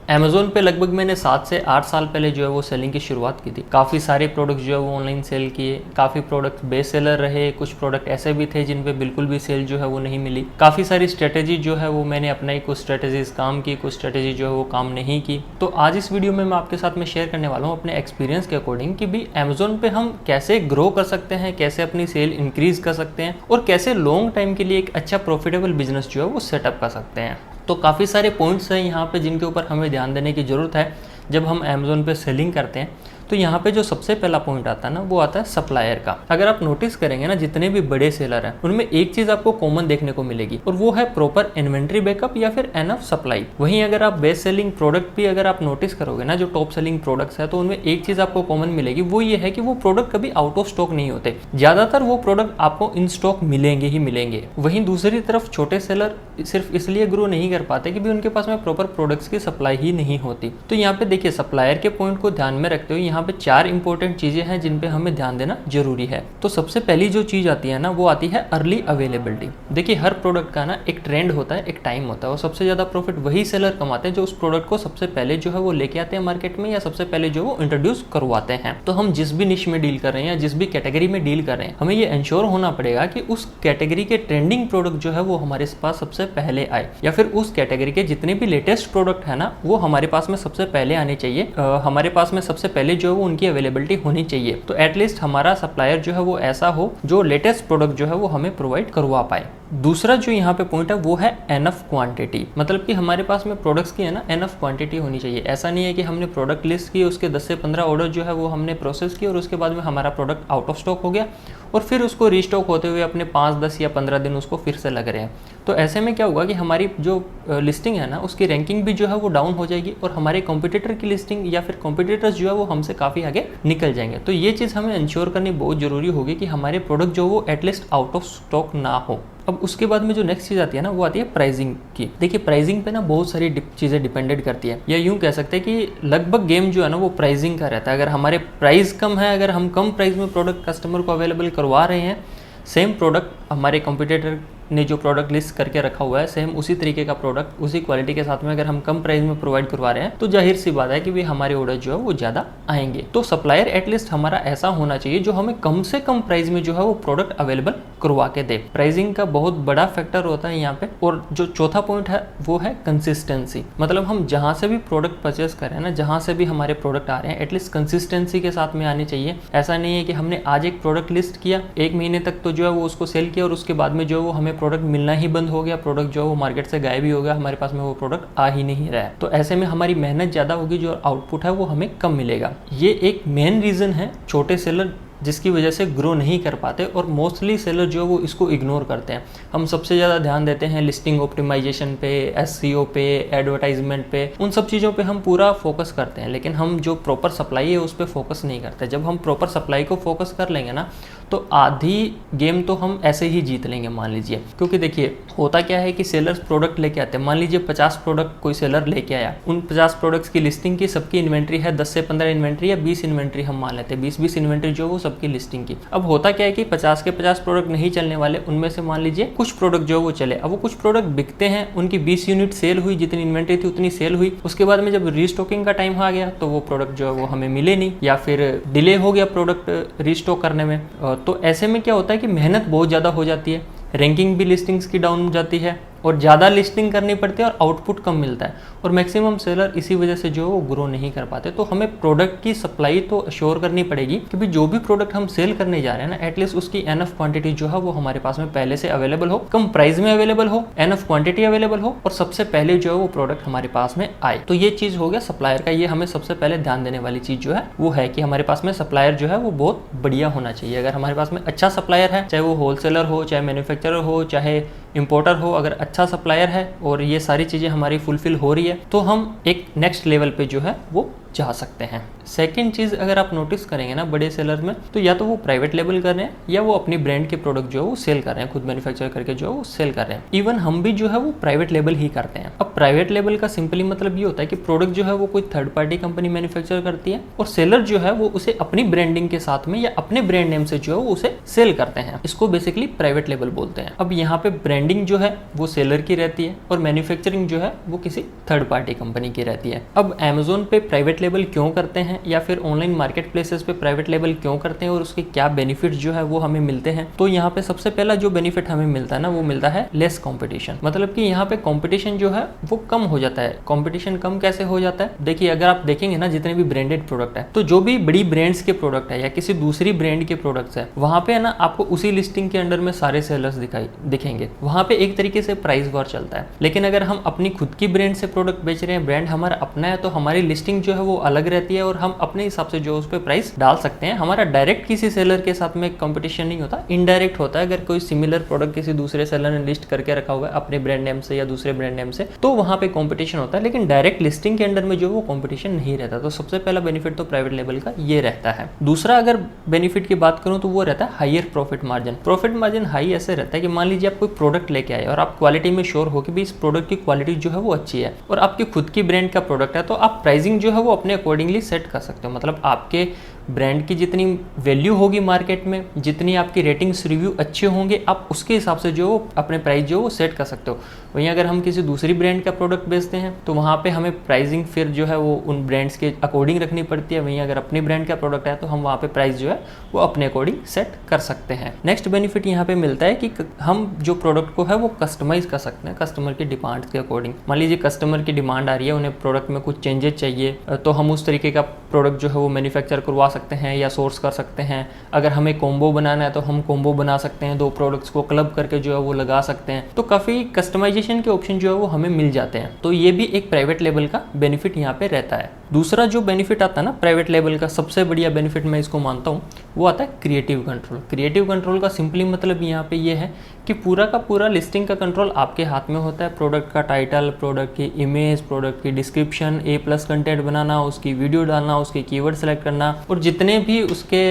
Amazon पे लगभग मैंने 7 से 8 साल पहले जो है वो सेलिंग की शुरुआत की थी। काफ़ी सारे प्रोडक्ट्स जो है वो ऑनलाइन सेल किए, काफ़ी प्रोडक्ट्स बेस्ट सेलर रहे, कुछ प्रोडक्ट ऐसे भी थे जिन पे बिल्कुल भी सेल जो है वो नहीं मिली। काफ़ी सारी स्ट्रेटेजी जो है वो मैंने अपनाई, कुछ स्ट्रेटेजीज काम की, कुछ स्ट्रेटेजी जो है वो काम नहीं की। तो आज इस वीडियो में मैं आपके साथ में शेयर करने वाला हूँ अपने एक्सपीरियंस के अकॉर्डिंग कि भी अमेज़ोन पे हम कैसे ग्रो कर सकते हैं, कैसे अपनी सेल इंक्रीज कर सकते हैं और कैसे लॉन्ग टाइम के लिए एक अच्छा प्रॉफिटेबल बिजनेस जो है वो सेटअप कर सकते हैं। तो काफ़ी सारे पॉइंट्स हैं यहाँ पे जिनके ऊपर हमें ध्यान देने की ज़रूरत है जब हम अमेज़ोन पे सेलिंग करते हैं। तो यहाँ पे जो सबसे पहला पॉइंट आता है ना, वो आता है सप्लायर का। अगर आप नोटिस करेंगे ना, जितने भी बड़े सेलर हैं उनमें एक चीज़ आपको कॉमन देखने को मिलेगी और वो है प्रॉपर इन्वेंट्री बैकअप या फिर एनफ सप्लाई। वहीं अगर आप बेस्ट सेलिंग प्रोडक्ट भी अगर आप नोटिस करोगे ना, जो टॉप सेलिंग प्रोडक्ट्स है, तो उनमें एक चीज़ आपको कॉमन मिलेगी, वो ये है कि वो प्रोडक्ट कभी आउट ऑफ स्टॉक नहीं होते। ज़्यादातर वो प्रोडक्ट आपको इन स्टॉक मिलेंगे ही मिलेंगे। वहीं दूसरी तरफ छोटे सेलर सिर्फ इसलिए ग्रो नहीं कर पाते कि भी उनके पास में प्रॉपर प्रोडक्ट्स की सप्लाई ही नहीं होती। तो यहाँ पे देखिए, सप्लायर के पॉइंट को ध्यान में रखते हुए यहाँ पे 4 इंपॉर्टेंट चीजें हैं जिन पे हमें ध्यान देना जरूरी है। तो सबसे पहली जो चीज आती है ना, वो आती है अर्ली अवेलेबिलिटी। देखिए, हर प्रोडक्ट का ना एक ट्रेंड होता है, एक टाइम होता है, और सबसे ज्यादा प्रॉफिट वही सेलर कमाते हैं जो उस प्रोडक्ट को सबसे पहले जो है वो लेके आते हैं मार्केट में, या सबसे पहले जो वो इंट्रोड्यूस करवाते हैं। तो हम जिस भी निश में डील कर रहे हैं या जिस भी कैटेगरी में डील कर रहे हैं, हमें ये इंश्योर होना पड़ेगा कि उस कैटेगरी के ट्रेंडिंग प्रोडक्ट जो है वो हमारे पास सबसे पहले आए, या फिर उस कैटेगरी के जितने भी लेटेस्ट प्रोडक्ट है ना, वो हमारे पास में सबसे पहले आने चाहिए। हमारे पास में सबसे पहले जो है वो उनकी अवेलेबिलिटी होनी चाहिए। तो एटलीस्ट हमारा सप्लायर जो है वो ऐसा हो जो लेटेस्ट प्रोडक्ट जो है वो हमें प्रोवाइड करवा पाए। दूसरा जो यहाँ पे पॉइंट है वो है एनफ क्वांटिटी। मतलब कि हमारे पास में प्रोडक्ट्स की है ना एनफ क्वांटिटी होनी चाहिए। ऐसा नहीं है कि हमने प्रोडक्ट लिस्ट की, उसके 10 से 15 ऑर्डर जो है वो हमने प्रोसेस किए और उसके बाद में हमारा प्रोडक्ट आउट ऑफ स्टॉक हो गया और फिर उसको रीस्टॉक होते हुए अपने 5, 10 या 15 दिन उसको फिर से लग रहे हैं। तो ऐसे में क्या होगा कि हमारी जो लिस्टिंग है ना, उसकी रैंकिंग भी जो है वो डाउन हो जाएगी और हमारे कॉम्पिटिटर की लिस्टिंग या फिर कॉम्पिटिटर्स जो है वो हमसे काफ़ी आगे निकल जाएंगे। तो ये चीज़ हमें इंश्योर करनी बहुत ज़रूरी होगी कि हमारे प्रोडक्ट जो वो एटलीस्ट आउट ऑफ स्टॉक ना हो। अब उसके बाद में जो नेक्स्ट चीज़ आती है ना, वो आती है प्राइसिंग की। देखिए, प्राइसिंग पे ना बहुत सारी चीज़ें डिपेंडेड करती है, या यूँ कह सकते हैं कि लगभग गेम जो है ना वो प्राइसिंग का रहता है। अगर हमारे प्राइस कम है, अगर हम कम प्राइस में प्रोडक्ट कस्टमर को अवेलेबल करवा रहे हैं, सेम प्रोडक्ट हमारे कंपटीटर ने जो प्रोडक्ट लिस्ट करके रखा हुआ है, सेम उसी तरीके का प्रोडक्ट उसी क्वालिटी के साथ में अगर हम कम प्राइस में प्रोवाइड करवा रहे हैं, तो जाहिर सी बात है कि भी हमारे ऑर्डर जो है वो ज़्यादा आएंगे। तो सप्लायर एटलीस्ट हमारा ऐसा होना चाहिए जो हमें कम से कम प्राइस में जो है वो प्रोडक्ट अवेलेबल करवा के दे। प्राइसिंग का बहुत बड़ा फैक्टर होता है यहाँ पे। और जो चौथा पॉइंट है वो है कंसिस्टेंसी। मतलब हम जहाँ से भी प्रोडक्ट परचेस कर रहे हैं ना, जहाँ से भी हमारे प्रोडक्ट आ रहे हैं, एटलीस्ट कंसिस्टेंसी के साथ में आनी चाहिए। ऐसा नहीं है कि हमने आज एक प्रोडक्ट लिस्ट किया, 1 महीने तक तो जो है वो उसको सेल किया और उसके बाद में जो है वो हमें प्रोडक्ट मिलना ही बंद हो गया, प्रोडक्ट जो है वो मार्केट से गायब ही हो गया, हमारे पास में वो प्रोडक्ट आ ही नहीं रहा है। तो ऐसे में हमारी मेहनत ज़्यादा होगी, जो आउटपुट है वो हमें कम मिलेगा। ये एक मेन रीज़न है छोटे सेलर जिसकी वजह से ग्रो नहीं कर पाते, और मोस्टली सेलर जो वो इसको इग्नोर करते हैं। हम सबसे ज़्यादा ध्यान देते हैं लिस्टिंग ऑप्टिमाइजेशन पे, एसईओ पे, एडवर्टाइजमेंट पे, उन सब चीज़ों पे हम पूरा फोकस करते हैं, लेकिन हम जो प्रॉपर सप्लाई है उस पर फोकस नहीं करते। जब हम प्रॉपर सप्लाई को फोकस कर लेंगे ना, तो आधी गेम तो हम ऐसे ही जीत लेंगे, मान लीजिए। क्योंकि देखिए, होता क्या है कि सेलर्स प्रोडक्ट लेके आते हैं। मान लीजिए 50 प्रोडक्ट कोई सेलर लेके आया, उन 50 प्रोडक्ट्स की लिस्टिंग की, सबकी इन्वेंट्री है 10 से 15 इन्वेंट्री या 20 इन्वेंट्री हम मान लेते हैं, 20 इन्वेंट्री जो वो सबकी लिस्टिंग की। अब होता क्या है कि 50 के 50 प्रोडक्ट नहीं चलने वाले, उनमें से मान लीजिए कुछ प्रोडक्ट जो वो चले। अब वो कुछ प्रोडक्ट बिकते हैं, उनकी 20 यूनिट सेल हुई, जितनी इन्वेंट्री थी उतनी सेल हुई। उसके बाद में जब रीस्टॉकिंग का टाइम आ गया तो वो प्रोडक्ट जो है वो हमें मिले नहीं, या फिर डिले हो गया प्रोडक्ट रीस्टॉक करने में। तो ऐसे में क्या होता है कि मेहनत बहुत ज़्यादा हो जाती है, रैंकिंग भी लिस्टिंग्स की डाउन हो जाती है और ज़्यादा लिस्टिंग करनी पड़ती है और आउटपुट कम मिलता है, और मैक्सिमम सेलर इसी वजह से जो वो ग्रो नहीं कर पाते। तो हमें प्रोडक्ट की सप्लाई तो अश्योर करनी पड़ेगी कि भी जो भी प्रोडक्ट हम सेल करने जा रहे हैं ना, एटलीस्ट उसकी एनफ क्वांटिटी जो है वो हमारे पास में पहले से अवेलेबल हो, कम प्राइस में अवेलेबल हो, एनफ क्वांटिटी अवेलेबल हो, और सबसे पहले जो है वो प्रोडक्ट हमारे पास में आए। तो ये चीज़ हो गया सप्लायर का। ये हमें सबसे पहले ध्यान देने वाली चीज़ जो है वो है कि हमारे पास में सप्लायर जो है वो बहुत बढ़िया होना चाहिए। अगर हमारे पास में अच्छा सप्लायर है, चाहे वो होलसेलर हो, चाहे मैन्युफैक्चरर हो, चाहे इंपोर्टर हो, अगर अच्छा सप्लायर है और ये सारी चीज़ें हमारी फुलफिल हो रही है, तो हम एक नेक्स्ट लेवल पे जो है वो जा सकते हैं। सेकंड चीज़ अगर आप नोटिस करेंगे ना बड़े सेलर में, तो या तो वो प्राइवेट लेबल कर रहे हैं या वो अपनी ब्रांड के प्रोडक्ट जो है वो सेल कर रहे हैं, खुद मैन्युफैक्चर करके जो है वो सेल कर रहे हैं। इवन हम भी जो है वो प्राइवेट लेबल ही करते हैं। अब प्राइवेट लेबल का सिंपली मतलब ये होता है कि प्रोडक्ट जो है वो कोई थर्ड पार्टी कंपनी मैन्युफैक्चर करती है और सेलर जो है वो उसे अपनी ब्रांडिंग के साथ में या अपने ब्रांड नेम से जो है वो उसे सेल करते हैं। इसको बेसिकली प्राइवेट लेबल बोलते हैं। अब यहाँ पे ब्रांडिंग जो है वो सेलर की रहती है और मैन्युफैक्चरिंग जो है वो किसी थर्ड पार्टी कंपनी की रहती है। अब अमेज़न पे प्राइवेट लेबल क्यों करते हैं या फिर ऑनलाइन मार्केट प्लेसेस पे प्राइवेट लेबल क्यों करते हैं और उसके क्या बेनिफिट जो है वो हमें मिलते हैं, तो यहाँ पे सबसे पहला जो बेनिफिट हमें मिलता है ना वो मिलता है लेस कंपटीशन। मतलब कि यहाँ पे कंपटीशन जो है वो कम हो जाता है। कंपटीशन कम कैसे हो जाता है, देखिए अगर आप देखेंगे ना जितने भी ब्रांडेड प्रोडक्ट है, तो जो भी बड़ी ब्रांड्स के प्रोडक्ट है या किसी दूसरी ब्रांड के प्रोडक्ट्स है, वहाँ पे है ना आपको उसी लिस्टिंग के अंडर में सारे सेलर्स दिखेंगे। वहाँ पे एक तरीके से प्राइस वॉर चलता है। लेकिन अगर हम अपनी खुद की ब्रांड से प्रोडक्ट बेच रहे हैं, ब्रांड हमारा अपना है, तो हमारी लिस्टिंग जो है वो अलग रहती है और हम अपने हिसाब से जो उस पर प्राइस डाल सकते हैं। हमारा डायरेक्ट किसी सेलर के साथ में कंपटीशन नहीं होता, इनडायरेक्ट होता है। अगर कोई सिमिलर प्रोडक्ट किसी दूसरे सेलर ने लिस्ट करके रखा हुआ है अपने ब्रांड नेम से या दूसरे ब्रांड नेम से, तो वहाँ पे कंपटीशन होता है। लेकिन डायरेक्ट लिस्टिंग के अंडर में जो वो कंपटीशन नहीं रहता। तो सबसे पहला बेनिफिट तो प्राइवेट लेबल का ये रहता है। दूसरा अगर बेनिफिट की बात करूँ तो वो रहता है higher profit margin. Profit margin high ऐसे रहता है कि मान लीजिए आप कोई प्रोडक्ट लेके आए और आप क्वालिटी में श्योर हो कि भी इस प्रोडक्ट की क्वालिटी जो है वो अच्छी है और आपकी खुद की ब्रांड का प्रोडक्ट है, तो आप प्राइसिंग जो है वो अपने अकॉर्डिंगली सेट कर सकते हो। मतलब आपके ब्रांड की जितनी वैल्यू होगी मार्केट में, जितनी आपकी रेटिंग्स रिव्यू अच्छे होंगे, आप उसके हिसाब से जो अपने प्राइस जो वो सेट कर सकते हो। वहीं अगर हम किसी दूसरी ब्रांड का प्रोडक्ट बेचते हैं तो वहाँ पे हमें प्राइसिंग फिर जो है वो उन ब्रांड्स के अकॉर्डिंग रखनी पड़ती है। वहीं अगर अपनी ब्रांड का प्रोडक्ट है तो हम वहाँ पे प्राइस जो है वो अपने अकॉर्डिंग सेट कर सकते हैं। नेक्स्ट बेनिफिट यहाँ पे मिलता है कि हम जो प्रोडक्ट को है वो कस्टमाइज कर सकते हैं कस्टमर की डिमांड के अकॉर्डिंग। मान लीजिए कस्टमर की डिमांड आ रही है, उन्हें प्रोडक्ट में कुछ चेंजेस चाहिए, तो हम उस तरीके का प्रोडक्ट जो है वो मैन्युफैक्चर करवा सकते हैं या सोर्स कर सकते हैं। अगर हमें कॉम्बो बनाना है तो हम कॉम्बो बना सकते हैं, दो प्रोडक्ट्स को क्लब करके जो है वो लगा सकते हैं। तो काफ़ी कस्टमाइजेशन के ऑप्शन जो है वो हमें मिल जाते हैं। तो ये भी एक प्राइवेट लेबल का बेनिफिट यहाँ पे रहता है। दूसरा जो बेनिफिट आता है ना प्राइवेट लेबल का, सबसे बढ़िया बेनिफिट मैं इसको मानता हूँ, वो आता है क्रिएटिव कंट्रोल। क्रिएटिव कंट्रोल का सिंपली मतलब यहाँ पे ये है कि पूरा का पूरा लिस्टिंग का कंट्रोल आपके हाथ में होता है। प्रोडक्ट का टाइटल, प्रोडक्ट की इमेज, प्रोडक्ट की डिस्क्रिप्शन, A+ कंटेंट बनाना, उसकी वीडियो डालना, उसके कीवर्ड सेलेक्ट करना और जितने भी उसके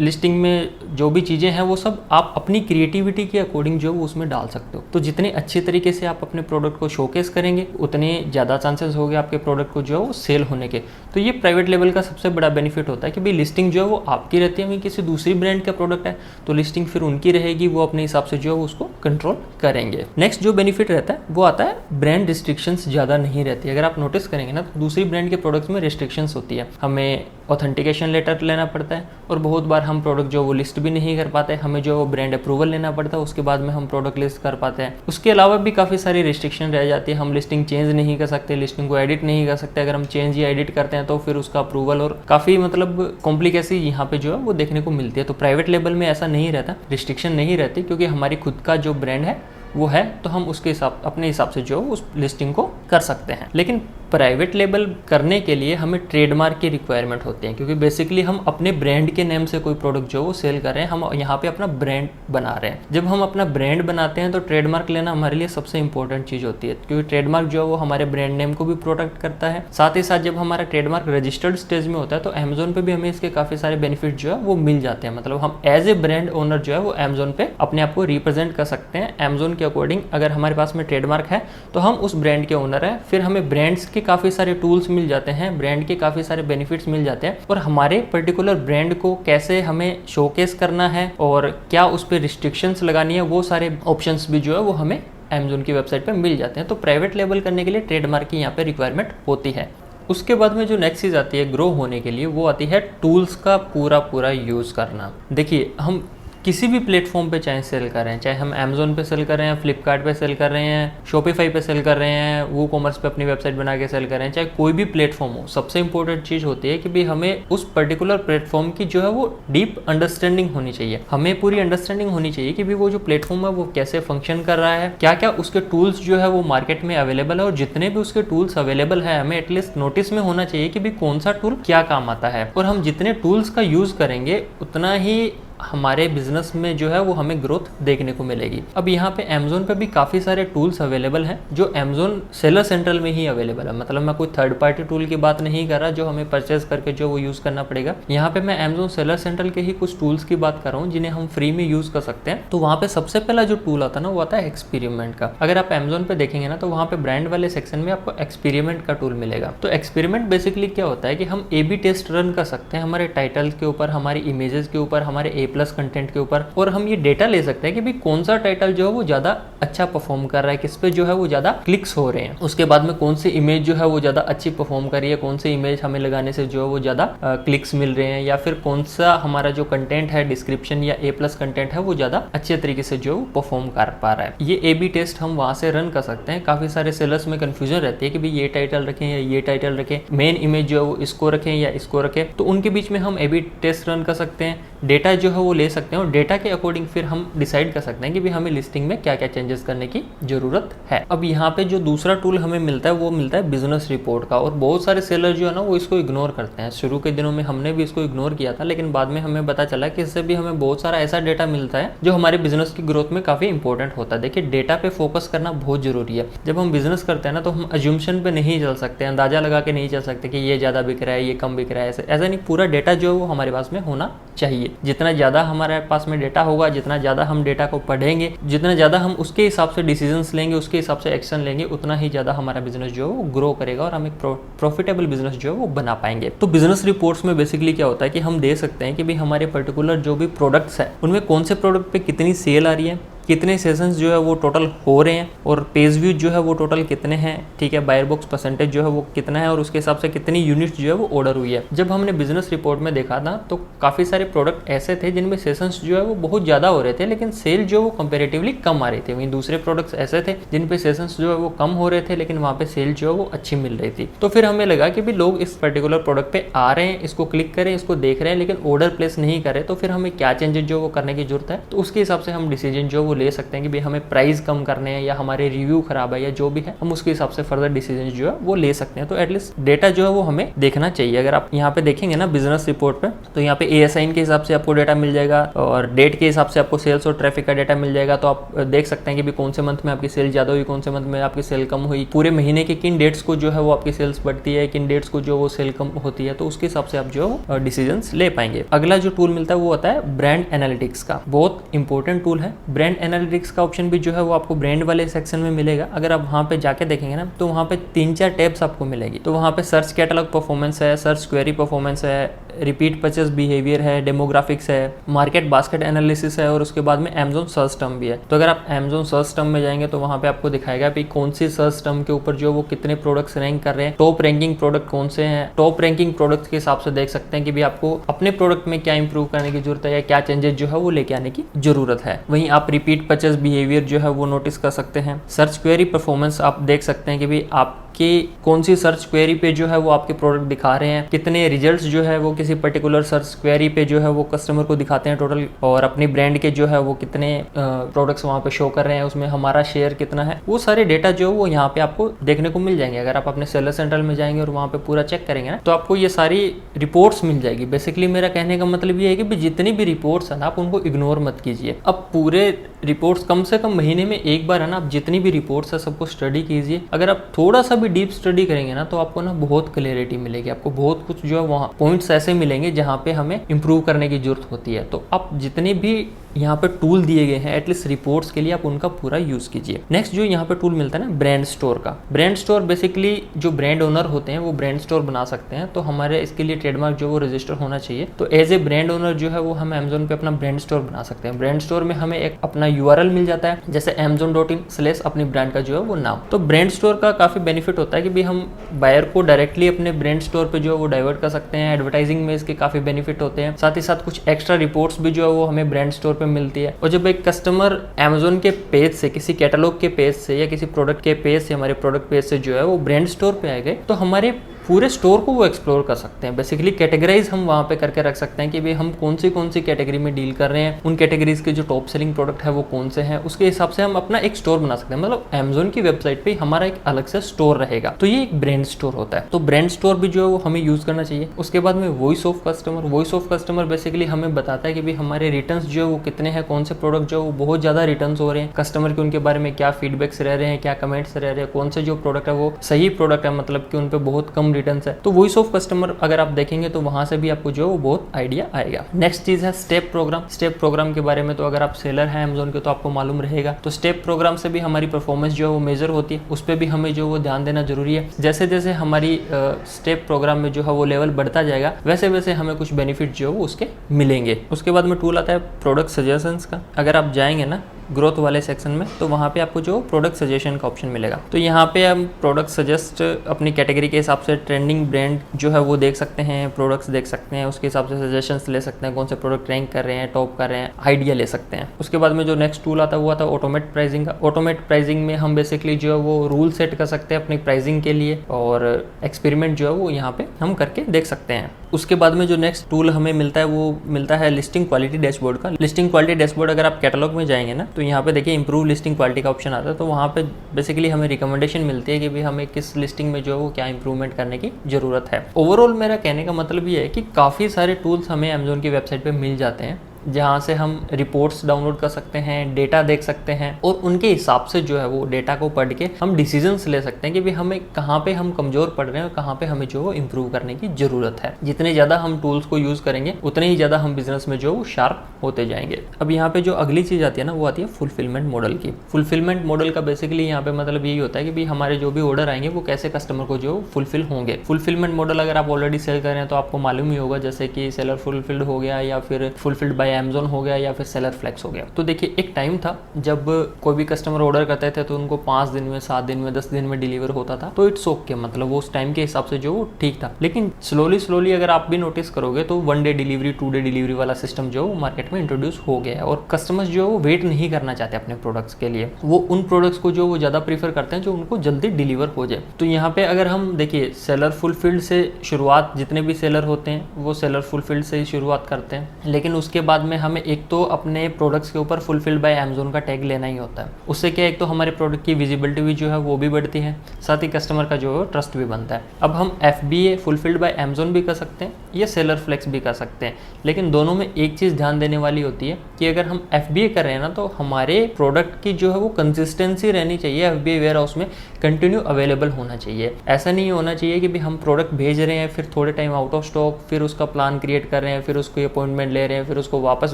लिस्टिंग में जो भी चीज़ें हैं वो सब आप अपनी क्रिएटिविटी के अकॉर्डिंग जो है उसमें डाल सकते हो। तो जितने अच्छे तरीके से आप अपने प्रोडक्ट को शोकेस करेंगे उतने ज़्यादा चांसेस हो गए आपके प्रोडक्ट को जो है वो सेल होने के। तो ये प्राइवेट लेवल का सबसे बड़ा बेनिफिट होता है कि भाई लिस्टिंग जो है वो आपकी रहती है। वहीं किसी दूसरी ब्रांड का प्रोडक्ट है तो लिस्टिंग फिर उनकी रहेगी, वो अपने हिसाब से जो है उसको कंट्रोल करेंगे। नेक्स्ट जो बेनिफिट रहता है वो आता है ब्रांड रिस्ट्रिक्शंस ज़्यादा नहीं रहती। अगर आप नोटिस करेंगे ना तो दूसरी ब्रांड के प्रोडक्ट्स में रिस्ट्रिक्शंस होती है, हमें ऑथेंटिकेशन लेटर लेना पड़ता है और बहुत बार हम प्रोडक्ट जो वो लिस्ट भी नहीं कर पाते, हमें जो ब्रांड अप्रूवल लेना पड़ता है, उसके बाद में हम प्रोडक्ट लिस्ट कर पाते हैं। उसके अलावा भी काफ़ी सारी रिस्ट्रिक्शन रह जाती है, हम लिस्टिंग चेंज नहीं कर सकते, लिस्टिंग को एडिट नहीं कर सकते। अगर हम चेंज या एडिट करते हैं तो फिर उसका अप्रूवल और काफ़ी मतलब कॉम्प्लिकेसी यहाँ पे जो है वो देखने को मिलती है। तो प्राइवेट लेवल में ऐसा नहीं रहता, रिस्ट्रिक्शन नहीं रहती, क्योंकि हमारी खुद का जो ब्रांड है वो है तो हम उसके हिसाब अपने हिसाब से जो उस लिस्टिंग को कर सकते हैं। लेकिन प्राइवेट लेबल करने के लिए हमें ट्रेडमार्क की रिक्वायरमेंट होती है, क्योंकि बेसिकली हम अपने ब्रांड के नेम से कोई प्रोडक्ट जो वो सेल कर रहे हैं, हम यहाँ पे अपना ब्रांड बना रहे हैं। जब हम अपना ब्रांड बनाते हैं तो ट्रेडमार्क लेना हमारे लिए सबसे इंपॉर्टेंट चीज़ होती है, क्योंकि ट्रेडमार्क जो है वो हमारे ब्रांड नेम को भी प्रोटेक्ट करता है। साथ ही साथ जब हमारा ट्रेडमार्क रजिस्टर्ड स्टेज में होता है तो अमेजोन पे भी हमें इसके काफ़ी सारे बेनिफिट जो है वो मिल जाते हैं। मतलब हम एज ए ब्रांड ओनर जो है वो अमेजोन पे अपने आप को रिप्रेजेंट कर सकते हैं अमेजोन के अकॉर्डिंग। अगर हमारे पास में ट्रेडमार्क है तो हम उस ब्रांड के ओनर हैं, फिर हमें ब्रांड्स के काफ़ी सारे टूल्स मिल जाते हैं, ब्रांड के काफ़ी सारे बेनिफिट्स मिल जाते हैं और हमारे पर्टिकुलर ब्रांड को कैसे हमें शोकेस करना है और क्या उस पर रिस्ट्रिक्शंस लगानी है, वो सारे ऑप्शंस भी जो है वो हमें अमेजोन की वेबसाइट पर मिल जाते हैं। तो प्राइवेट लेबल करने के लिए ट्रेडमार्क की यहाँ पे रिक्वायरमेंट होती है। उसके बाद में जो नेक्स्ट चीज़ आती है ग्रो होने के लिए, वो आती है टूल्स का पूरा यूज़ करना। देखिए हम किसी भी प्लेटफॉर्म पे चाहे सेल कर रहे हैं, चाहे हम अमेजोन पे सेल कर रहे हैं, फ्लिपकार्ट पे सेल कर रहे हैं, शॉपिफाई पे सेल कर रहे हैं, वो कॉमर्स पे अपनी वेबसाइट बना के सेल कर रहे हैं, चाहे कोई भी प्लेटफॉर्म हो, सबसे इंपॉर्टेंट चीज़ होती है कि भाई हमें उस पर्टिकुलर प्लेटफॉर्म की जो है वो डीप अंडरस्टैंडिंग होनी चाहिए। हमें पूरी अंडरस्टैंडिंग होनी चाहिए कि भाई वो जो प्लेटफॉर्म है वो कैसे फंक्शन कर रहा है, क्या क्या उसके टूल्स जो है वो मार्केट में अवेलेबल है, और जितने भी उसके टूल्स अवेलेबल है हमें एटलीस्ट नोटिस में होना चाहिए कि भाई कौन सा टूल क्या काम आता है। और हम जितने टूल्स का यूज़ करेंगे उतना ही हमारे बिजनेस में जो है वो हमें ग्रोथ देखने को मिलेगी। अब यहाँ पे अमेजोन पे भी काफ़ी सारे टूल्स अवेलेबल हैं जो अमेजोन सेलर सेंट्रल में ही अवेलेबल है। मतलब मैं कोई थर्ड पार्टी टूल की बात नहीं कर रहा जो हमें परचेज करके जो वो यूज़ करना पड़ेगा। यहाँ पे मैं अमेजोन सेलर सेंट्रल के ही कुछ टूल्स की बात कर रहा हूँ जिन्हें हम फ्री में यूज़ कर सकते हैं। तो वहाँ पे सबसे पहला जो टूल आता है ना वो आता है एक्सपेरिमेंट का। अगर आप अमेजोन पे देखेंगे ना तो वहाँ पे ब्रांड वाले सेक्शन में आपको एक्सपेरिमेंट का टूल मिलेगा। तो एक्सपेरिमेंट बेसिकली क्या होता है कि हम A/B टेस्ट रन कर सकते हैं हमारे टाइटल के ऊपर, हमारी इमेजेस के ऊपर, हमारे A+ कंटेंट के ऊपर, और हम ये डेटा ले सकते हैं कि भाई कौन सा टाइटल जो है वो ज़्यादा अच्छा परफॉर्म कर रहा है, किस पे जो है वो ज़्यादा क्लिक्स हो रहे हैं। उसके बाद में कौन सी इमेज जो है वो ज़्यादा अच्छी परफॉर्म कर रही है, कौन सी इमेज हमें लगाने से जो है वो ज़्यादा क्लिक्स मिल रहे हैं, या फिर कौन सा हमारा जो कंटेंट है डिस्क्रिप्शन या A+ कंटेंट है वो ज़्यादा अच्छे तरीके से जो परफॉर्म कर पा रहा है। ये A/B टेस्ट हम वहाँ से रन कर सकते हैं। काफ़ी सारे सेलर्स में कन्फ्यूजन रहती है कि भाई ये टाइटल रखें या ये टाइटल रखें, मेन इमेज जो है वो इसको रखें या इसको रखें। तो उनके बीच में हम A/B टेस्ट रन कर सकते हैं, डेटा जो है वो ले सकते हैं और डेटा के अकॉर्डिंग फिर हम डिसाइड कर सकते हैं कि भाई हमें लिस्टिंग में क्या क्या चेंजेस करने की जरूरत है। अब यहाँ पे जो दूसरा टूल हमें मिलता है वो मिलता है बिजनेस रिपोर्ट का, और बहुत सारे सेलर जो है ना वो इसको इग्नोर करते हैं। शुरू के दिनों में हमने भी इसको इग्नोर किया था, लेकिन बाद में हमें पता चला कि इससे भी हमें बहुत सारा ऐसा डेटा मिलता है जो हमारे बिजनेस की ग्रोथ में काफी इंपॉर्टेंट होता है। देखिए, डेटा पे फोकस करना बहुत जरूरी है। जब हम बिजनेस करते हैं ना तो हम अज्यूमशन पे नहीं चल सकते, अंदाजा लगा के नहीं चल सकते कि ये ज्यादा बिक रहा है, ये कम बिक रहा है। ऐसा नहीं, पूरा डेटा जो है वो हमारे पास में होना चाहिए। जितना ज्यादा हमारे पास में डेटा होगा, जितना ज्यादा हम डेटा को पढ़ेंगे, जितना ज्यादा हम उसके हिसाब से डिसीजंस लेंगे, उसके हिसाब से एक्शन लेंगे, उतना ही ज्यादा हमारा बिजनेस जो है वो ग्रो करेगा और हम एक प्रॉफिटेबल बिजनेस जो है वो बना पाएंगे। तो बिजनेस रिपोर्ट्स में बेसिकली क्या होता है कि हम देख सकते हैं कि भाई हमारे पर्टिकुलर जो भी प्रोडक्ट्स है उनमें कौन से प्रोडक्ट पे कितनी सेल आ रही है, कितने सेशंस जो है वो टोटल हो रहे हैं, और पेज व्यूज जो है वो टोटल कितने हैं, ठीक है, बायर बॉक्स परसेंटेज जो है वो कितना है, और उसके हिसाब से कितनी यूनिट्स जो है वो ऑर्डर हुई है। जब हमने बिजनेस रिपोर्ट में देखा था तो काफ़ी सारे प्रोडक्ट ऐसे थे जिनमें सेशंस जो है वो बहुत ज़्यादा हो रहे थे लेकिन सेल जो है वो कंपेरेटिवली कम आ रही थी। वहीं दूसरे प्रोडक्ट्स ऐसे थे जिन पे सेशंस जो है वो कम हो रहे थे लेकिन वहाँ पे सेल जो है वो अच्छी मिल रही थी। तो फिर हमें लगा कि भी लोग इस पर्टिकुलर प्रोडक्ट पे आ रहे हैं, इसको क्लिक करें, इसको देख रहे हैं, लेकिन ऑर्डर प्लेस नहीं करें, तो फिर हमें क्या चेंजेस जो वो करने की जरूरत है। तो उसके हिसाब से हम डिसीजन जो वो ले सकते हैं कि भाई हमें प्राइस कम करने हैं या हमारे रिव्यू खराब है या जो भी है, हम उसके हिसाब से फर्दर डिसीजन जो है वो ले सकते हैं। तो एटलीस्ट डेटा जो है वो हमें देखना चाहिए। अगर आप यहाँ पे देखेंगे ना बिजनेस रिपोर्ट पे, तो यहाँ पे ASIN के हिसाब से आपको डेटा मिल जाएगा और डेट के हिसाब से आपको सेल्स और ट्रैफिक का डेटा मिल जाएगा। तो आप देख सकते हैं कि भी कौन से मंथ में आपकी सेल ज्यादा हुई, कौन से मंथ में आपकी सेल कम हुई, पूरे महीने के किन डेट्स को जो है वो आपकी सेल्स बढ़ती है, किन डेट्स को जो वो सेल कम होती है। तो उसके हिसाब से आप जो है डिसीजन ले पाएंगे। अगला जो टूल मिलता है वो होता है ब्रांड एनालिटिक्स का। बहुत इंपॉर्टेंट टूल है। ब्रांड एनालिटिक्स का ऑप्शन भी जो है वो आपको ब्रांड वाले सेक्शन में मिलेगा। अगर आप वहाँ पे जाके देखेंगे ना तो वहाँ पे 3-4 टैब्स आपको मिलेगी। तो वहाँ पे सर्च कैटलॉग परफॉर्मेंस है, सर्च क्वेरी परफॉर्मेंस है, रिपीट परचेस बिहेवियर है, डेमोग्राफिक्स है, मार्केट बास्केट एनालिसिस है, और उसके बाद में अमेजोन सर्च टर्म भी है। तो अगर आप अमेजोन सर्च टर्म में जाएंगे तो वहाँ पे आपको दिखाएगा कि कौन सी सर्च टर्म के ऊपर जो वो कितने प्रोडक्ट्स रैंक कर रहे हैं, टॉप रैंकिंग प्रोडक्ट कौन से हैं। टॉप रैंकिंग प्रोडक्ट के हिसाब से देख सकते हैं कि भी आपको अपने प्रोडक्ट में क्या इंप्रूव करने की जरूरत है या क्या चेंजेस जो है वो लेके आने की जरूरत है। वहीं आप रिपीट परचेस बिहेवियर जो है वो नोटिस कर सकते हैं। सर्च क्वेरी परफॉर्मेंस आप देख सकते हैं कि भी आपकी कौन सी सर्च क्वेरी पे जो है वो आपके प्रोडक्ट दिखा रहे हैं, कितने रिजल्ट्स जो है वो किसी पर्टिकुलर सर्च क्वेरी पे जो है वो कस्टमर को दिखाते हैं टोटल, और अपनी ब्रांड के जो है वो कितने प्रोडक्ट्स वहाँ पे शो कर रहे हैं, उसमें हमारा शेयर कितना है। वो सारे डेटा जो है वो यहाँ पे आपको देखने को मिल जाएंगे। अगर आप अपने सेलर सेंट्रल में जाएंगे और वहाँ पे पूरा चेक करेंगे ना तो आपको ये सारी रिपोर्ट्स मिल जाएगी। बेसिकली मेरा कहने का मतलब ये है कि जितनी भी रिपोर्ट्स है ना आप उनको इग्नोर मत कीजिए। अब पूरे रिपोर्ट्स कम से कम महीने में एक बार है ना आप जितनी भी रिपोर्ट्स है सबको स्टडी कीजिए। अगर आप थोड़ा सा भी डीप स्टडी करेंगे ना तो आपको ना बहुत क्लैरिटी मिलेगी, आपको बहुत कुछ जो है वहाँ पॉइंट्स ऐसे मिलेंगे जहाँ पे हमें इंप्रूव करने की जरूरत होती है। तो आप जितने भी यहाँ पे टूल दिए गए हैं एटलीस्ट रिपोर्ट्स के लिए आप उनका पूरा यूज कीजिए। नेक्स्ट जो यहाँ पे टूल मिलता है ना ब्रांड स्टोर का। ब्रांड स्टोर बेसिकली जो ब्रांड ओनर होते हैं वो ब्रांड स्टोर बना सकते हैं। तो हमारे इसके लिए ट्रेडमार्क जो वो रजिस्टर होना चाहिए। तो एज ए ब्रांड ओनर जो है वो हम अमेजोन पे अपना ब्रांड स्टोर बना सकते हैं। ब्रांड स्टोर में हमें एक अपना URL मिल जाता है, जैसे amazon.in/ अपनी ब्रांड का जो है वो नाम। तो ब्रांड स्टोर का काफी बेनिफिट होता है कि भी हम बायर को डायरेक्टली अपने ब्रांड स्टोर पे जो है वो डाइवर्ट कर सकते हैं। एडवर्टाइजिंग में इसके काफी बेनिफिट होते हैं। साथ ही साथ कुछ एक्स्ट्रा रिपोर्ट्स भी जो है वो हमें ब्रांड स्टोर पे मिलती है। और जब एक कस्टमर अमेजोन के पेज से, किसी कैटलॉग के पेज से या किसी प्रोडक्ट के पेज से, हमारे प्रोडक्ट पेज से जो है वो ब्रांड स्टोर पे आएंगे तो हमारे पूरे स्टोर को वो एक्सप्लोर कर सकते हैं। बेसिकली कैटेगराइज हम वहाँ पे करके रख सकते हैं कि भाई हम कौन सी कैटेगरी में डील कर रहे हैं, उन कैटेगरीज के जो टॉप सेलिंग प्रोडक्ट है वो कौन से हैं, उसके हिसाब से हम अपना एक स्टोर बना सकते हैं। मतलब Amazon की वेबसाइट पे हमारा एक अलग से स्टोर रहेगा, तो ये एक ब्रांड स्टोर होता है। तो ब्रांड स्टोर भी जो है वो हमें यूज करना चाहिए। उसके बाद में वॉइस ऑफ कस्टमर बेसिकली हमें बताता है कि भाई हमारे रिटर्न्स जो है वो कितने हैं, कौन से प्रोडक्ट जो वो बहुत ज्यादा रिटर्न्स हो रहे हैं, कस्टमर के उनके बारे में क्या फीडबैक्स रह रहे हैं, क्या कमेंट्स रह रहे हैं, कौन से जो प्रोडक्ट है वो सही प्रोडक्ट है, मतलब कि उन पे बहुत कम रिटर्न्स है। तो वॉइस ऑफ कस्टमर अगर आप देखेंगे तो वहां से भी आपको जो है वो बहुत आइडिया आएगा। नेक्स्ट चीज है स्टेप प्रोग्राम के बारे में तो अगर आप सेलर हैं Amazon के तो आपको मालूम रहेगा। तो स्टेप प्रोग्राम से भी हमारी परफॉर्मेंस जो है वो मेजर होती है, उस पर भी हमें जो वो ध्यान देना जरूरी है। जैसे जैसे हमारी स्टेप प्रोग्राम में जो है वो लेवल बढ़ता जाएगा वैसे वैसे हमें कुछ बेनिफिट जो है वो उसके मिलेंगे। उसके बाद में टूल आता है प्रोडक्ट सजेशंस का। अगर आप जाएंगे ना ग्रोथ वाले सेक्शन में तो वहाँ पे आपको जो प्रोडक्ट सजेशन का ऑप्शन मिलेगा। तो यहाँ पे हम प्रोडक्ट सजेस्ट अपनी कैटेगरी के हिसाब से ट्रेंडिंग ब्रांड जो है वो देख सकते हैं, प्रोडक्ट्स देख सकते हैं, उसके हिसाब से सजेशंस ले सकते हैं, कौन से प्रोडक्ट रैंक कर रहे हैं, टॉप कर रहे हैं, आइडिया ले सकते हैं। उसके बाद में जो नेक्स्ट टूल आता है वो आता है ऑटोमेट प्राइसिंग का। ऑटोमेट प्राइसिंग में हम बेसिकली जो है वो रूल सेट कर सकते हैं अपनी प्राइसिंग के लिए और एक्सपेरिमेंट जो है वो यहाँ पे हम करके देख सकते हैं। उसके बाद में जो नेक्स्ट टूल हमें मिलता है वो मिलता है लिस्टिंग क्वालिटी डैशबोर्ड का। लिस्टिंग क्वालिटी डैशबोर्ड अगर आप कैटलॉग में जाएंगे ना तो यहाँ पे देखिए इंप्रूव लिस्टिंग क्वालिटी का ऑप्शन आता है। तो वहाँ पे बेसिकली हमें रिकमेंडेशन मिलती है कि भाई हमें किस लिस्टिंग में जो है वो क्या इंप्रूवमेंट करने की जरूरत है। ओवरऑल मेरा कहने का मतलब ये है कि काफ़ी सारे टूल्स हमें Amazon की वेबसाइट पे मिल जाते हैं जहाँ से हम रिपोर्ट्स डाउनलोड कर सकते हैं, डेटा देख सकते हैं और उनके हिसाब से जो है वो डेटा को पढ़ के हम डिसीजंस ले सकते हैं कि भाई हमें कहाँ पे हम कमजोर पड़ रहे हैं और कहाँ पे हमें जो है इंप्रूव करने की जरूरत है। जितने ज़्यादा हम टूल्स को यूज़ करेंगे उतने ही ज़्यादा हम बिजनेस में जो है वो शार्प होते जाएंगे। अब यहाँ पे जो अगली चीज़ आती है ना वो आती है फुलफिलमेंट मॉडल की। फुलफिलमेंट मॉडल का बेसिकली यहाँ पे मतलब यही होता है कि भाई हमारे जो भी ऑर्डर आएंगे वो कैसे कस्टमर को जो फुलफिल होंगे। फुलफिलमेंट मॉडल अगर आप ऑलरेडी सेल कर रहे हैं तो आपको मालूम ही होगा, जैसे कि सेलर फुलफिल्ड हो गया या फिर फुलफिल्ड बाय Amazon हो गया या फिर सेलर फ्लेक्स हो गया। तो देखिए एक टाइम था जब कोई भी कस्टमर ऑर्डर करते थे तो उनको 5 दिन में, 7 दिन में, 10 दिन में डिलीवर होता था। तो इट्स ओके, मतलब वो उस टाइम के हिसाब से जो ठीक था। लेकिन स्लोली अगर आप भी नोटिस करोगे तो 1 डे डिलीवरी, 2 डे डिलीवरी वाला सिस्टम जो मार्केट में इंट्रोड्यूस हो गया है और कस्टमर्स जो वो वेट नहीं करना चाहते अपने प्रोडक्ट्स के लिए। वो उन प्रोडक्ट्स को जो वो ज्यादा प्रीफर करते हैं जो उनको जल्दी डिलीवर हो जाए। तो यहाँ पे अगर हम देखिए सेलर फुलफिल्ड से शुरुआत, जितने भी सेलर होते हैं वो सेलर फुलफिल्ड से ही शुरुआत करते हैं, लेकिन उसके बाद में हमें एक तो अपने प्रोडक्ट्स के ऊपर फुलफिल्ड बाय Amazon का टैग लेना ही होता है। उससे क्या एक तो हमारे प्रोडक्ट की विजिबिलिटी भी जो है वो भी बढ़ती है, साथ ही कस्टमर का जो है ट्रस्ट भी बनता है। अब हम FBA फुलफिल्ड बाय Amazon भी कर सकते हैं या सेलर फ्लेक्स भी कर सकते हैं, लेकिन दोनों में एक चीज़ ध्यान देने वाली होती है कि अगर हम FBA कर रहे हैं ना तो हमारे प्रोडक्ट की जो है वो कंसिस्टेंसी रहनी चाहिए, FBA वेयर हाउस में कंटिन्यू अवेलेबल होना चाहिए। ऐसा नहीं होना चाहिए कि भी हम प्रोडक्ट भेज रहे हैं फिर थोड़े टाइम आउट ऑफ स्टॉक, फिर उसका प्लान क्रिएट कर रहे हैं, फिर उसको अपॉइंटमेंट ले रहे हैं, फिर उसको वापस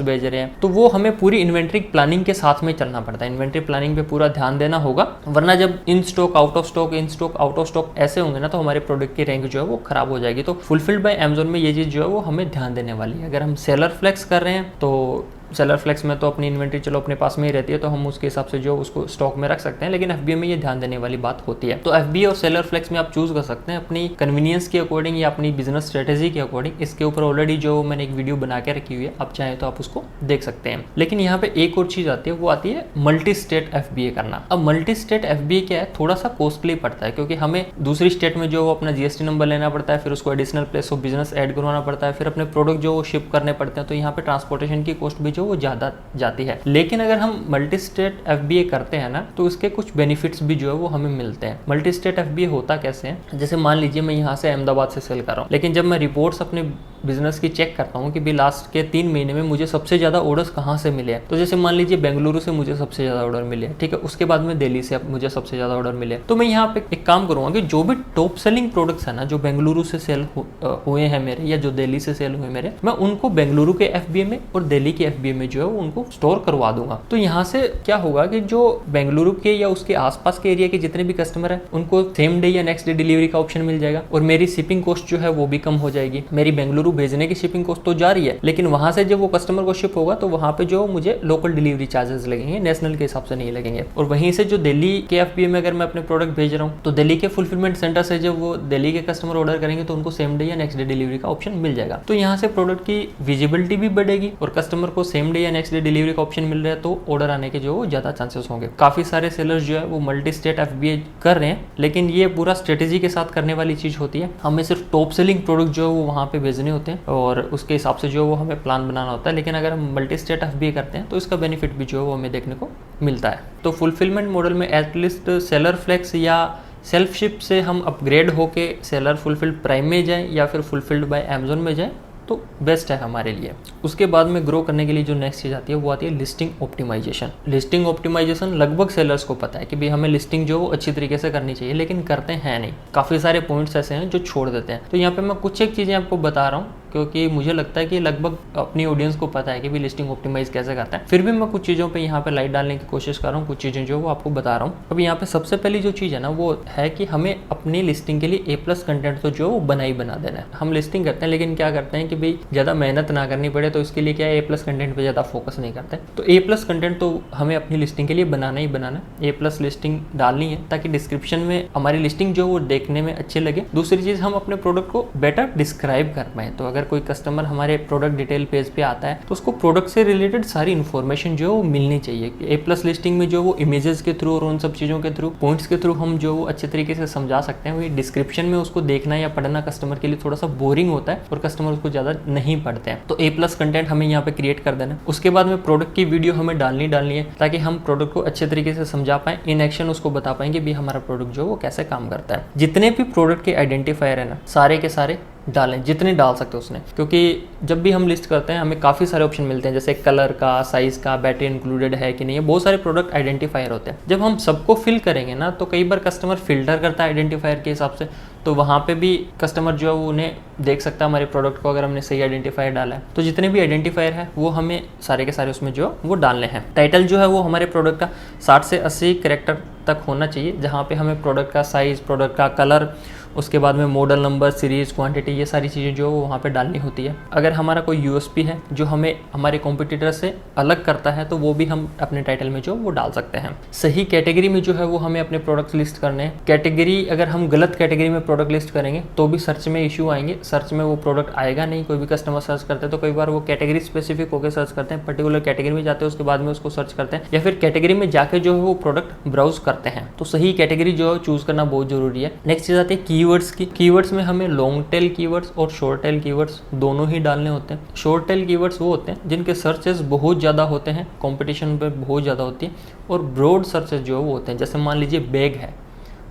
भेज रहे हैं। तो वो हमें पूरी इन्वेंट्री प्लानिंग के साथ में चलना पड़ता है। इन्वेंट्री प्लानिंग पे पूरा ध्यान देना होगा, वरना जब in stock out of stock, in stock out of stock ऐसे होंगे ना तो हमारे प्रोडक्ट की रैंक जो है वो खराब हो जाएगी। तो फुलफिल्ड बाय Amazon में ये चीज़ जो है वो हमें ध्यान देने वाली है। अगर हम सेलर फ्लेक्स कर रहे हैं तो सेलर फ्लेक्स में तो अपनी इन्वेंट्री चलो अपने पास में ही रहती है तो हम उसके हिसाब से जो उसको स्टॉक में रख सकते हैं, लेकिन FBA में ये ध्यान देने वाली बात होती है। तो FBA और सेलर फ्लेक्स में आप चूज कर सकते हैं अपनी कन्वीनियंस के अकॉर्डिंग या अपनी बिजनेस स्ट्रेटेजी के अकॉर्डिंग। इसके ऊपर ऑलरेडी जो मैंने एक वीडियो बना के रखी हुई है, आप चाहें तो आप उसको देख सकते हैं। लेकिन यहाँ पे एक और चीज आती है, वो आती है मल्टी स्टेट FBA करना। अब मल्टी स्टेट FBA क्या है, थोड़ा सा कॉस्टली पड़ता है क्योंकि हमें दूसरी स्टेट में जो अपना GST नंबर लेना पड़ता है, फिर उसको additional place of business add करवाना पड़ता है, फिर अपने प्रोडक्ट जो शिप करने पड़ते हैं, तो यहाँ पे ट्रांसपोर्टेशन की कॉस्ट भी जो वो ज्यादा जाती है। लेकिन अगर हम मल्टी स्टेट FBA करते हैं ना तो उसके कुछ बेनिफिट्स भी जो है वो हमें मिलते हैं। मल्टी स्टेट FBA होता कैसे है, जैसे मान लीजिए मैं यहाँ से अहमदाबाद से सेल कर रहा हूँ, लेकिन जब मैं रिपोर्ट्स अपने बिजनेस की चेक करता हूँ कि भी लास्ट के 3 महीने में मुझे सबसे ज्यादा ऑर्डर्स कहाँ से मिले हैं, तो जैसे मान लीजिए बेंगलुरु से मुझे सबसे ज्यादा ऑर्डर मिले, ठीक है, उसके बाद में दिल्ली से मुझे सबसे ज्यादा ऑर्डर मिले, तो मैं यहाँ पे एक काम करूंगा कि जो भी टॉप सेलिंग प्रोडक्ट्स है ना जो बेंगलुरु से सेल हुए हैं मेरे या जो दिल्ली से सेल हुए मेरे, मैं उनको बेंगलुरु के FBA में और दिल्ली के FBA में जो है उनको स्टोर करवा दूंगा। तो यहाँ से क्या होगा कि जो बेंगलुरु के या उसके आसपास के एरिया के जितने भी कस्टमर है उनको सेम डे या नेक्स्ट डे डिलीवरी का ऑप्शन मिल जाएगा और मेरी शिपिंग कॉस्ट जो है वो भी कम हो जाएगी। मेरी बेंगलुरु भेजने की शिपिंग कॉस्ट तो जा रही है, लेकिन वहां से जब वो कस्टमर को शिप होगा तो वहां पे जो मुझे लोकल डिलीवरी चार्जेस लगेंगे, नेशनल के हिसाब से नहीं लगेंगे। और वहीं से जो दिल्ली के FBA में अगर मैं अपने प्रोडक्ट भेज रहा हूँ तो दिल्ली के फुलफिलमेंट सेंटर से जब वो दिल्ली के कस्टमर ऑर्डर करेंगे तो उनको सेम डे या नेक्स्ट डे डिलीवरी का ऑप्शन मिल जाएगा। तो यहाँ से प्रोडक्ट की विजिबिलिटी भी बढ़ेगी और कस्टमर को सेम डे या नेक्स्ट डे डिलीवरी का ऑप्शन मिल रहा है तो ऑर्डर आने के जो ज़्यादा चांसेस होंगे। काफ़ी सारे सेलर्स जो है वो मल्टी स्टेट FBA कर रहे हैं, लेकिन ये पूरा स्ट्रेटेजी के साथ करने वाली चीज़ होती है। हमें सिर्फ टॉप सेलिंग प्रोडक्ट जो है वो वहाँ पे भेजने होते हैं और उसके हिसाब से जो वो हमें प्लान बनाना होता है। लेकिन अगर हम मल्टी स्टेट FBA करते हैं तो इसका बेनिफिट भी जो है वो हमें देखने को मिलता है। तो फुलफिलमेंट मॉडल में एटलीस्ट सेलर फ्लेक्स या सेल्फ शिप से हम अपग्रेड होके सेलर फुलफिल्ड प्राइम में जाएं या फिर फुलफिल्ड बाय अमेजोन में जाएं तो बेस्ट है हमारे लिए। उसके बाद में ग्रो करने के लिए जो नेक्स्ट चीज़ आती है वो आती है लिस्टिंग ऑप्टिमाइजेशन। लिस्टिंग ऑप्टिमाइजेशन लगभग सेलर्स को पता है कि भाई हमें लिस्टिंग जो वो अच्छी तरीके से करनी चाहिए, लेकिन करते हैं नहीं। काफ़ी सारे पॉइंट्स ऐसे हैं जो छोड़ देते हैं। तो यहाँ पे मैं कुछ एक चीज़ें आपको बता रहा हूँ क्योंकि मुझे लगता है कि लगभग अपनी ऑडियंस को पता है कि भी लिस्टिंग ऑप्टिमाइज कैसे करता है। फिर भी मैं कुछ चीज़ों पे यहाँ पे लाइट डालने की कोशिश कर रहा हूँ, कुछ चीज़ें जो वो आपको बता रहा हूँ। अब यहाँ पे सबसे पहली जो चीज़ है ना वो है कि हमें अपनी लिस्टिंग के लिए A+ कंटेंट तो जो वो बना देना है। हम लिस्टिंग करते हैं लेकिन क्या करते हैं कि भाई ज़्यादा मेहनत ना करनी पड़े, तो इसके लिए क्या है A+ कंटेंट पर ज़्यादा फोकस नहीं करते। तो A+ कंटेंट तो हमें अपनी लिस्टिंग के लिए बनाना ही बनाना है। A+ लिस्टिंग डालनी है ताकि डिस्क्रिप्शन में हमारी लिस्टिंग जो वो देखने में अच्छी लगे। दूसरी चीज़, हम अपने प्रोडक्ट को बेटर डिस्क्राइब कर पाएँ। तो अगर कोई कस्टमर हमारे प्रोडक्ट डिटेल पेज पे आता है तो उसको प्रोडक्ट से रिलेटेड सारी इन्फॉर्मेशन जो वो मिलनी चाहिए। A+ लिस्टिंग में जो वो इमेजेस के थ्रू और उन सब चीज़ों के थ्रू, पॉइंट्स के थ्रू हम जो वो अच्छे तरीके से समझा सकते हैं। वही डिस्क्रिप्शन में उसको देखना या पढ़ना कस्टमर के लिए थोड़ा सा बोरिंग होता है और कस्टमर उसको ज़्यादा नहीं पढ़ते हैं। तो A+ कंटेंट हमें यहाँ पे क्रिएट कर देना है। उसके बाद में प्रोडक्ट की वीडियो हमें डालनी है ताकि हम प्रोडक्ट को अच्छे तरीके से समझा पाएँ, इन एक्शन उसको बता पाएंगे भी हमारा प्रोडक्ट जो वो कैसे काम करता है। जितने भी प्रोडक्ट के आइडेंटिफायर है ना, सारे के सारे डालें, जितने डाल सकते हो उसने। क्योंकि जब भी हम लिस्ट करते हैं हमें काफ़ी सारे ऑप्शन मिलते हैं, जैसे कलर का, साइज़ का, बैटरी इंक्लूडेड है कि नहीं है, बहुत सारे प्रोडक्ट आइडेंटिफायर होते हैं। जब हम सबको फिल करेंगे ना तो कई बार कस्टमर फिल्टर करता है आइडेंटिफायर के हिसाब से, तो वहाँ पे भी कस्टमर जो है वो उन्हें देख सकता है हमारे प्रोडक्ट को अगर हमने सही आइडेंटिफायर डाला है। तो जितने भी आइडेंटिफायर है वो हमें सारे के सारे उसमें जो वो डालने हैं। टाइटल जो है वो हमारे प्रोडक्ट का 60 से 80 कैरेक्टर तक होना चाहिए, जहाँ पे हमें प्रोडक्ट का साइज़, प्रोडक्ट का कलर, उसके बाद में मॉडल नंबर, सीरीज़, क्वांटिटी, ये सारी चीज़ें जो वहाँ पे डालनी होती है। अगर हमारा कोई USP है जो हमें हमारे कॉम्पिटिटर से अलग करता है तो वो भी हम अपने टाइटल में जो वो डाल सकते हैं। सही कैटेगरी में जो है वो हमें अपने प्रोडक्ट्स लिस्ट करने हैं। कैटेगरी अगर हम गलत कैटेगरी में प्रोडक्ट लिस्ट करेंगे तो भी सर्च में इशू आएंगे, सर्च में वो प्रोडक्ट आएगा नहीं। कोई भी कस्टमर सर्च करते हैं तो कई बार वो कैटेगरी स्पेसिफिक होकर सर्च करते हैं, पर्टिकुलर कैटेगरी में जाते हैं, उसके बाद में उसको सर्च करते हैं या फिर कैटेगरी में जाके जो है वो प्रोडक्ट ब्राउज करते हैं। तो सही कैटेगरी जो है चूज करना बहुत जरूरी है। नेक्स्ट चीज आती है कीवर्ड्स की। कीवर्ड्स में हमें लॉन्ग टेल कीवर्ड्स और शॉर्ट टेल कीवर्ड्स दोनों ही डालने होते हैं। शॉर्ट टेल कीवर्ड्स वो होते हैं जिनके सर्चेस बहुत ज़्यादा होते हैं, कंपटीशन पे बहुत ज़्यादा होती है। और ब्रॉड सर्चेस जो वो होते हैं, जैसे मान लीजिए बैग है,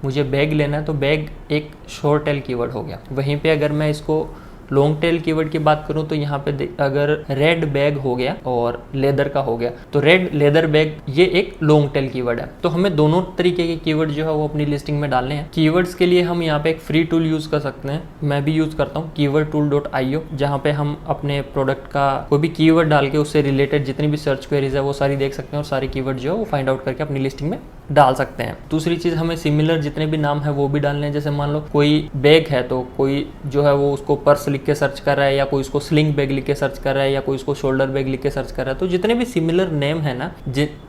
मुझे बैग लेना है तो बैग एक शॉर्ट टेल कीवर्ड हो गया। वहीं पे अगर मैं इसको लॉन्ग टेल कीवर्ड की बात करूं तो यहाँ पे अगर रेड बैग हो गया और लेदर का हो गया तो रेड लेदर बैग ये एक लॉन्ग टेल कीवर्ड है। तो हमें दोनों तरीके के कीवर्ड जो है वो अपनी लिस्टिंग में डालने हैं। कीवर्ड्स के लिए हम यहाँ पे एक फ्री टूल यूज कर सकते हैं, मैं भी यूज करता हूँ keywordtool.io, जहाँ पे हम अपने प्रोडक्ट का कोई भी कीवर्ड डाल के उससे रिलेटेड जितनी भी सर्च क्वेरीज है वो सारी देख सकते हैं और सारे कीवर्ड जो है वो फाइंड आउट करके अपनी लिस्टिंग में डाल सकते हैं। दूसरी चीज़, हमें सिमिलर जितने भी नाम है वो भी डालने हैं। जैसे मान लो कोई बैग है तो कोई जो है वो उसको पर्स लिख के सर्च कर रहा है, या कोई उसको स्लिंग बैग लिख के सर्च कर रहा है, या कोई उसको शोल्डर बैग लिख के सर्च कर रहा है। तो जितने भी सिमिलर नेम है ना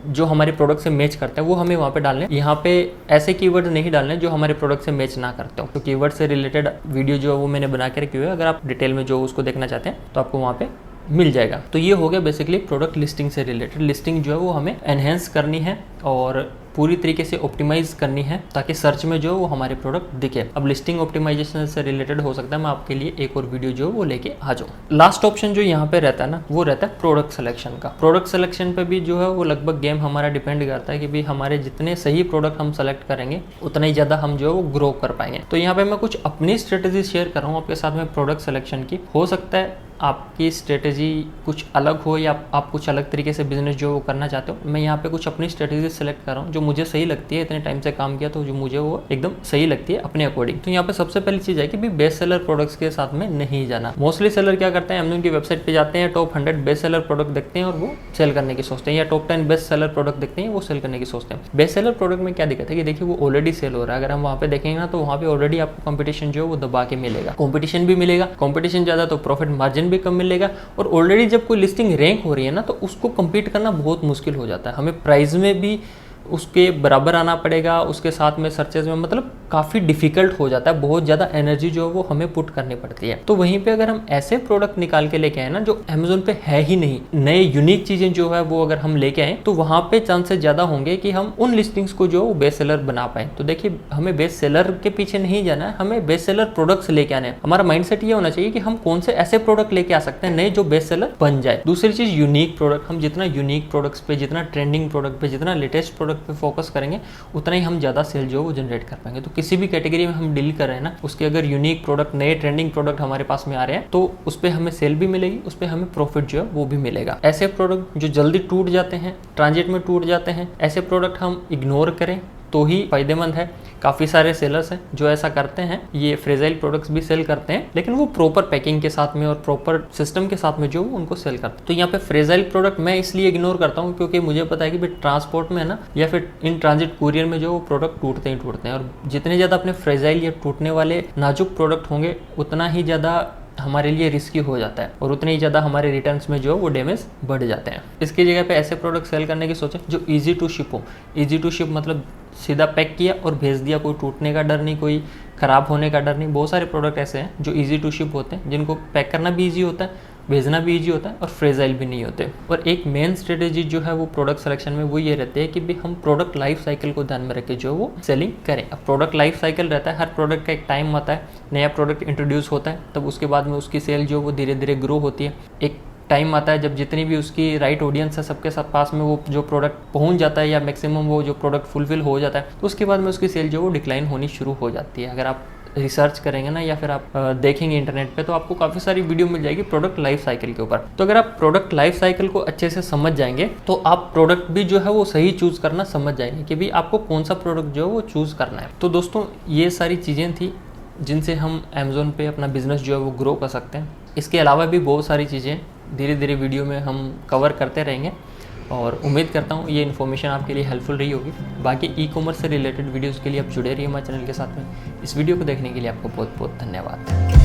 जो हमारे प्रोडक्ट से मैच करते हैं वो हमें वहाँ पे डालने हैं। यहाँ पे ऐसे कीवर्ड नहीं डालने जो हमारे प्रोडक्ट से मैच ना करते हो। तो कीवर्ड से रिलेटेड वीडियो जो है वो मैंने बना के रखी हुई है, अगर आप डिटेल में जो उसको देखना चाहते हैं तो आपको वहाँ पे मिल जाएगा। तो ये हो गया बेसिकली प्रोडक्ट लिस्टिंग से रिलेटेड। लिस्टिंग जो है वो हमें एनहेंस करनी है और पूरी तरीके से ऑप्टिमाइज करनी है ताकि सर्च में जो वो हमारे प्रोडक्ट दिखे। अब लिस्टिंग ऑप्टिमाइजेशन से रिलेटेड हो सकता है मैं आपके लिए एक और वीडियो जो वो लेके आ जाऊँ। लास्ट ऑप्शन जो यहाँ पे रहता है ना वो रहता है प्रोडक्ट सिलेक्शन का। प्रोडक्ट सिलेक्शन पे भी जो है वो लगभग गेम हमारा डिपेंड करता है कि भाई हमारे जितने सही प्रोडक्ट हम सेलेक्ट करेंगे उतना ही ज़्यादा हम जो है वो ग्रो कर पाएंगे। तो यहाँ पे मैं कुछ अपनी स्ट्रेटेजी शेयर कर रहा हूँ आपके साथ में प्रोडक्ट सिलेक्शन की। हो सकता है आपकी स्ट्रेटेजी कुछ अलग हो या आप कुछ अलग तरीके से बिजनेस जो वो करना चाहते हो। मैं यहाँ पे कुछ अपनी स्ट्रेटेजी सेलेक्ट कर रहा हूँ जो मुझे सही लगती है, इतने टाइम से काम किया तो जो मुझे वो एकदम सही लगती है अपने अकॉर्डिंग। तो यहाँ पे सबसे पहली चीज़ है कि भी बेस्ट सेलर प्रोडक्ट्स के साथ में नहीं जाना। मोस्टली सेलर क्या करते हैं, अमेज़न की वेबसाइट पे जाते हैं, टॉप 100 बेस्ट सेलर प्रोडक्ट देखते हैं और वो सेल करने की सोचते हैं, या टॉप 10 बेस्ट सेलर प्रोडक्ट देखते हैं वो सेल करने की सोचते हैं। बेस्ट सेलर प्रोडक्ट में क्या दिक्कत है कि देखिए वो ऑलरेडी सेल हो रहा है। अगर हम वहाँ पे देखेंगे ना तो वहाँ पे ऑलरेडी आपको कंपटीशन जो है वो दबा के मिलेगा, कंपटीशन भी मिलेगा, कंपटीशन ज़्यादा तो प्रॉफिट मार्जिन भी कम मिलेगा। और ऑलरेडी जब कोई लिस्टिंग रैंक हो रही है ना तो उसको कम्पीट करना बहुत मुश्किल हो जाता है। हमें प्राइस में भी उसके बराबर आना पड़ेगा, उसके साथ में सर्चेज में मतलब काफ़ी डिफिकल्ट हो जाता है, बहुत ज़्यादा एनर्जी जो है वो हमें पुट करनी पड़ती है। तो वहीं पे अगर हम ऐसे प्रोडक्ट निकाल के लेके आए ना जो अमेजोन पे है ही नहीं, नए यूनिक चीज़ें जो है वो अगर हम लेके आए तो वहाँ पे चांसेस ज़्यादा होंगे कि हम उन लिस्टिंग्स को जो बेस्ट सेलर बना पाए। तो देखिए, हमें बेस्ट सेलर के पीछे नहीं जाना है, हमें बेस्ट सेलर प्रोडक्ट्स लेके आने हैं। हमारा माइंडसेट ये होना चाहिए कि हम कौन से ऐसे प्रोडक्ट लेके आ सकते हैं नए जो बेस्ट सेलर बन जाए। दूसरी चीज़ यूनिक प्रोडक्ट, हम जितना यूनिक प्रोडक्ट्स पे, जितना ट्रेंडिंग प्रोडक्ट पे, जितना लेटेस्ट प्रोडक्ट पे फोकस करेंगे उतना ही हम ज़्यादा सेल जो है वो जनरेट कर पाएंगे। तो किसी भी कैटेगरी में हम डील कर रहे हैं ना, उसके अगर यूनिक प्रोडक्ट, नए ट्रेंडिंग प्रोडक्ट हमारे पास में आ रहे हैं तो उस पर हमें सेल भी मिलेगी, उस पर हमें प्रॉफिट जो है वो भी मिलेगा। ऐसे प्रोडक्ट जो जल्दी टूट जाते हैं, ट्रांजिट में टूट जाते हैं, ऐसे प्रोडक्ट हम इग्नोर करें तो ही फायदेमंद है। काफ़ी सारे सेलर्स हैं जो ऐसा करते हैं, ये फ्रेजाइल प्रोडक्ट्स भी सेल करते हैं लेकिन वो प्रॉपर पैकिंग के साथ में और प्रॉपर सिस्टम के साथ में जो उनको सेल करते हैं। तो यहाँ पे फ्रेजाइल प्रोडक्ट मैं इसलिए इग्नोर करता हूँ क्योंकि मुझे पता है कि भाई ट्रांसपोर्ट में है ना, या फिर इन ट्रांजिट कुरियर में जो प्रोडक्ट टूटते ही टूटते हैं, और जितने ज़्यादा अपने फ्रेजाइल या टूटने वाले नाजुक प्रोडक्ट होंगे उतना ही ज़्यादा हमारे लिए रिस्की हो जाता है और उतने ही ज़्यादा हमारे रिटर्न्स में जो वो डैमेज बढ़ जाते हैं। इसकी जगह पे ऐसे प्रोडक्ट सेल करने की सोचें जो इजी टू शिप हो। इजी टू शिप मतलब सीधा पैक किया और भेज दिया, कोई टूटने का डर नहीं, कोई ख़राब होने का डर नहीं। बहुत सारे प्रोडक्ट ऐसे हैं जो इजी टू शिप होते हैं, जिनको पैक करना भी ईजी होता है, भेजना भी ईजी होता है और फ्रेजाइल भी नहीं होते। और एक मेन स्ट्रेटेजी जो है वो प्रोडक्ट सिलेक्शन में वो ये रहती है कि भी हम प्रोडक्ट लाइफ साइकिल को ध्यान में रख के जो वो सेलिंग करें। अब प्रोडक्ट लाइफ साइकिल रहता है, हर प्रोडक्ट का एक टाइम आता है, नया प्रोडक्ट इंट्रोड्यूस होता है तब उसके बाद में उसकी सेल जो वो धीरे धीरे ग्रो होती है। एक टाइम आता है जब जितनी भी उसकी राइट ऑडियंस है सबके साथ पास में वो जो प्रोडक्ट पहुंच जाता है या मैक्सिमम वो जो प्रोडक्ट फुलफिल हो जाता है, तो उसके बाद में उसकी सेल जो वो डिक्लाइन होनी शुरू हो जाती है। अगर आप रिसर्च करेंगे ना या फिर आप देखेंगे इंटरनेट पे तो आपको काफ़ी सारी वीडियो मिल जाएगी प्रोडक्ट लाइफ साइकिल के ऊपर। तो अगर आप प्रोडक्ट लाइफ साइकिल को अच्छे से समझ जाएंगे तो आप प्रोडक्ट भी जो है वो सही चूज़ करना समझ जाएंगे कि भी आपको कौन सा प्रोडक्ट जो है वो चूज़ करना है। तो दोस्तों, ये सारी चीज़ें थी जिनसे हम अमेज़ोन पे अपना बिजनेस जो है वो ग्रो कर सकते हैं। इसके अलावा भी बहुत सारी चीज़ें धीरे धीरे वीडियो में हम कवर करते रहेंगे और उम्मीद करता हूँ ये इन्फॉर्मेशन आपके लिए हेल्पफुल रही होगी। बाकी ई कॉमर्स से रिलेटेड वीडियोज़ के लिए आप जुड़े रहिए हमारे चैनल के साथ में। इस वीडियो को देखने के लिए आपको बहुत बहुत धन्यवाद।